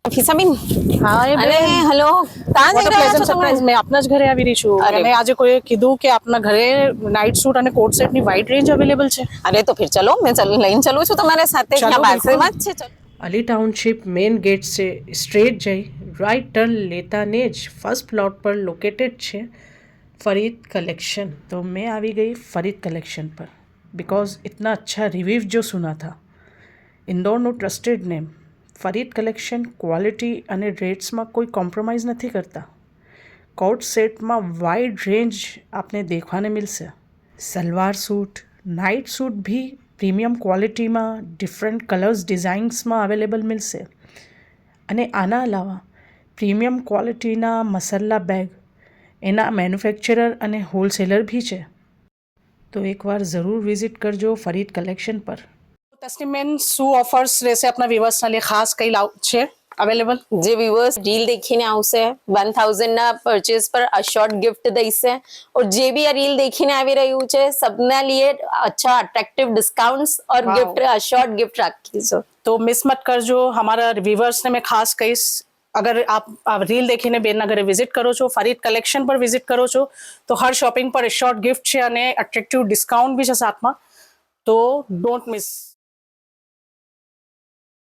ફિસાબેન, હા એ અરે હેલો, ક્યાં જઈ રહ્યા છો તમે? સરપ્રાઈઝ મેં આપના જ ઘરે આવી રહી છું અરે. અને આજે કોઈ કીધું કે આપના ઘરે નાઇટ સૂટ અને કોટ સેટની વાઇડ રેન્જ અવેલેબલ છે. અરે તો ફિર ચલો, मैं લઈને ચલું છું તમારે સાથે. ચલો, यहाँ બિલકુલ. બાજુમાં જ છે. अली टाउनशिप मेन गेट से स्ट्रेट जाई राइट टर्न लेता ने જ ફર્સ્ટ પ્લોટ પર લોકેટેડ છે फरीद कलेक्शन। तो मैं આવી ગઈ फरीद कलेक्शन पर बिकॉज इतना अच्छा रिव्यू जो सुना था। ઇન્દોરનું trusted name Farid collection quality અને રેટ્સમાં કોઈ કોમ્પ્રોમાઇઝ નથી કરતા। કોટ સેટમાં વાइड रेंज आपने देखने मिलसे। सलवार सूट नाइट सूट भी प्रीमियम क्वॉलिटीમાં ડિફરન્ટ કલર્સ ડિઝાઇન્સમાં અવેલેબલ મિલશે અને આના અલાવા પ્રીમિયમ ક્વોલિટીના મસાલા બેગ એના મેન્યુફેક્ચરર અને હોલસેલર भी છે। તો એકવાર જરૂર વિઝિટ કરજો ફરીદ કલેક્શન પર। તસ્નીમબેન, શું ઓફર્સ રહેશે આપના વ્યુઅર્સના लिए ખાસ કઈ છે અવેલેબલ? જે વ્યુઅર્સ રીલ દેખીને આવશે 1000 ના પરચેસ પર અશોર્ટ ગિફ્ટ દઈશે और જે भी આ રીલ દેખીને આવી રહ્યું છે सबना लिए अच्छा अट्रैक्टिव डिस्काउंट्स और Wow. गिफ्ट अशोर्ट गिफ्ट રાખીશું। तो मिस मत करजो। हमारा व्यूअर्सને મેં ખાસ કહીશ, અગર આપ રીલ દેખીને બેનના ઘરે વિઝિટ કરો છો, ફરીદ કલેક્શન પર વિઝિટ કરો છો તો હર શોપિંગ પર શોર્ટ ગિફ્ટ છે અને અટ્રેક્ટિવ ડિસ્કાઉન્ટ બી છે સાથમાં, તો ડોન્ટ મિસ।